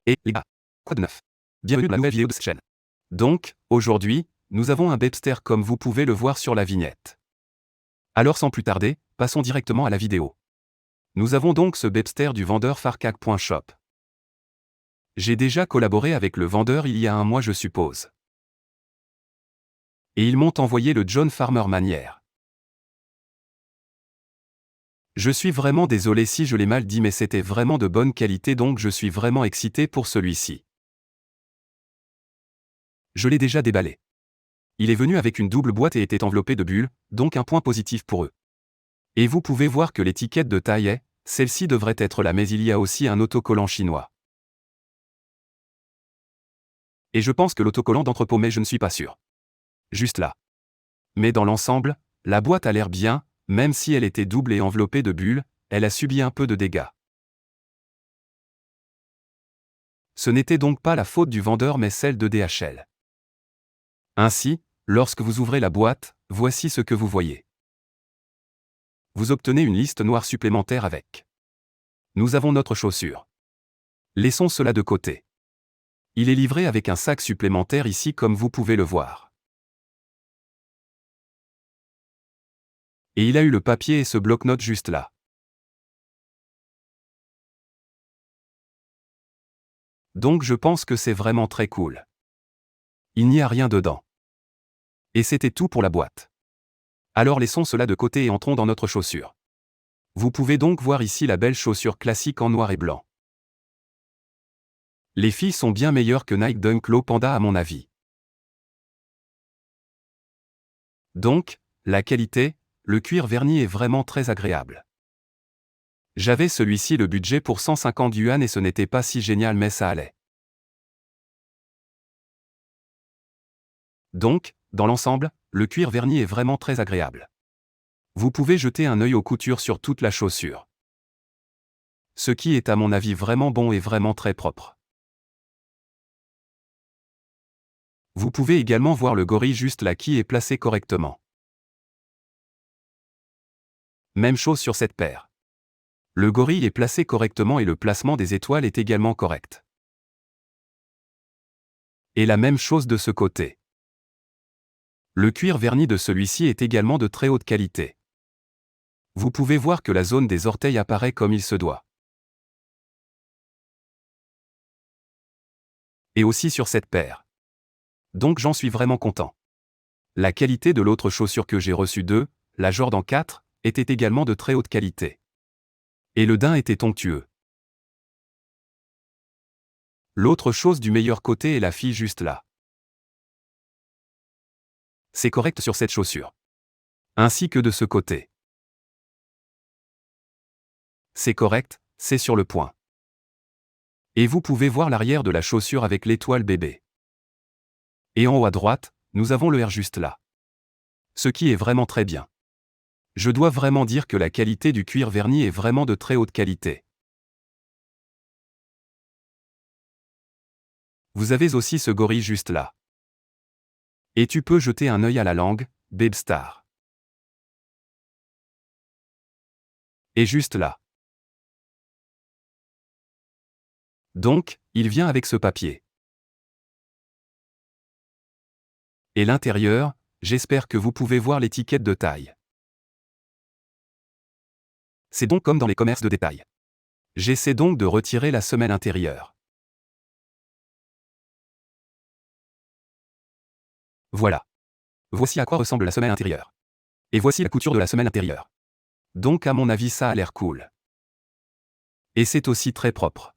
Et les gars, quoi de neuf? Bienvenue dans la nouvelle vidéo de cette chaîne. Donc, aujourd'hui, nous avons un Bebster comme vous pouvez le voir sur la vignette. Alors sans plus tarder, passons directement à la vidéo. Nous avons donc ce Bebster du vendeur Farcac.shop. J'ai déjà collaboré avec le vendeur il y a un mois je suppose. Et ils m'ont envoyé le John Farmer Manière. Je suis vraiment désolé si je l'ai mal dit mais c'était vraiment de bonne qualité donc je suis vraiment excité pour celui-ci. Je l'ai déjà déballé. Il est venu avec une double boîte et était enveloppé de bulles, donc un point positif pour eux. Et vous pouvez voir que l'étiquette de taille est, celle-ci devrait être là mais il y a aussi un autocollant chinois. Et je pense que l'autocollant d'entrepôt mais je ne suis pas sûr. Juste là. Mais dans l'ensemble, la boîte a l'air bien, même si elle était double et enveloppée de bulles, elle a subi un peu de dégâts. Ce n'était donc pas la faute du vendeur mais celle de DHL. Ainsi, lorsque vous ouvrez la boîte, voici ce que vous voyez. Vous obtenez une liste noire supplémentaire avec. Nous avons notre chaussure. Laissons cela de côté. Il est livré avec un sac supplémentaire ici comme vous pouvez le voir. Et il a eu le papier et ce bloc-notes juste là. Donc je pense que c'est vraiment très cool. Il n'y a rien dedans. Et c'était tout pour la boîte. Alors laissons cela de côté et entrons dans notre chaussure. Vous pouvez donc voir ici la belle chaussure classique en noir et blanc. Les filles sont bien meilleures que Nike Dunk Low Panda à mon avis. Donc, la qualité, le cuir verni est vraiment très agréable. J'avais celui-ci le budget pour 150 yuan et ce n'était pas si génial mais ça allait. Donc, dans l'ensemble, le cuir verni est vraiment très agréable. Vous pouvez jeter un œil aux coutures sur toute la chaussure. Ce qui est à mon avis vraiment bon et vraiment très propre. Vous pouvez également voir le gorille juste là qui est placé correctement. Même chose sur cette paire. Le gorille est placé correctement et le placement des étoiles est également correct. Et la même chose de ce côté. Le cuir verni de celui-ci est également de très haute qualité. Vous pouvez voir que la zone des orteils apparaît comme il se doit. Et aussi sur cette paire. Donc j'en suis vraiment content. La qualité de l'autre chaussure que j'ai reçue d'eux, la Jordan 4, était également de très haute qualité. Et le daim était onctueux. L'autre chose du meilleur côté est la fille juste là. C'est correct sur cette chaussure. Ainsi que de ce côté. C'est correct, c'est sur le point. Et vous pouvez voir l'arrière de la chaussure avec l'étoile bébé. Et en haut à droite, nous avons le R juste là. Ce qui est vraiment très bien. Je dois vraiment dire que la qualité du cuir verni est vraiment de très haute qualité. Vous avez aussi ce gorille juste là. Et tu peux jeter un œil à la langue, Bebstar. Et juste là. Donc, il vient avec ce papier. Et l'intérieur, j'espère que vous pouvez voir l'étiquette de taille. C'est donc comme dans les commerces de détail. J'essaie donc de retirer la semelle intérieure. Voilà. Voici à quoi ressemble la semelle intérieure. Et voici la couture de la semelle intérieure. Donc à mon avis ça a l'air cool. Et c'est aussi très propre.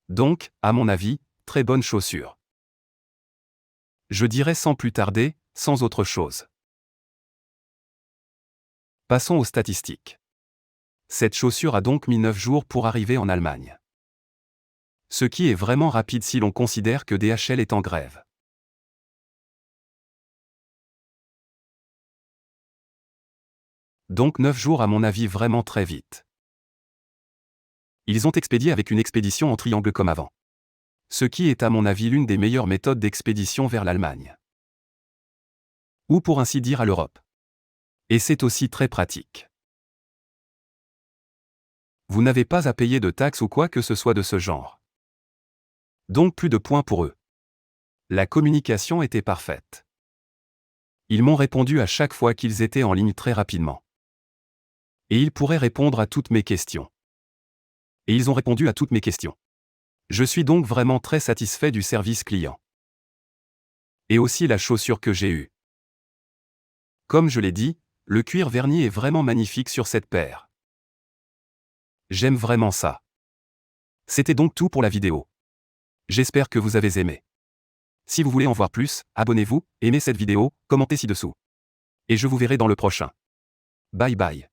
Donc, à mon avis, très bonne chaussure. Je dirais sans plus tarder, sans autre chose. Passons aux statistiques. Cette chaussure a donc mis 9 jours pour arriver en Allemagne. Ce qui est vraiment rapide si l'on considère que DHL est en grève. Donc 9 jours à mon avis vraiment très vite. Ils ont expédié avec une expédition en triangle comme avant. Ce qui est à mon avis l'une des meilleures méthodes d'expédition vers l'Allemagne. Ou pour ainsi dire à l'Europe. Et c'est aussi très pratique. Vous n'avez pas à payer de taxes ou quoi que ce soit de ce genre. Donc plus de points pour eux. La communication était parfaite. Ils m'ont répondu à chaque fois qu'ils étaient en ligne très rapidement. Et ils pourraient répondre à toutes mes questions. Et ils ont répondu à toutes mes questions. Je suis donc vraiment très satisfait du service client. Et aussi la chaussure que j'ai eue. Comme je l'ai dit, le cuir verni est vraiment magnifique sur cette paire. J'aime vraiment ça. C'était donc tout pour la vidéo. J'espère que vous avez aimé. Si vous voulez en voir plus, abonnez-vous, aimez cette vidéo, commentez ci-dessous. Et je vous verrai dans le prochain. Bye bye.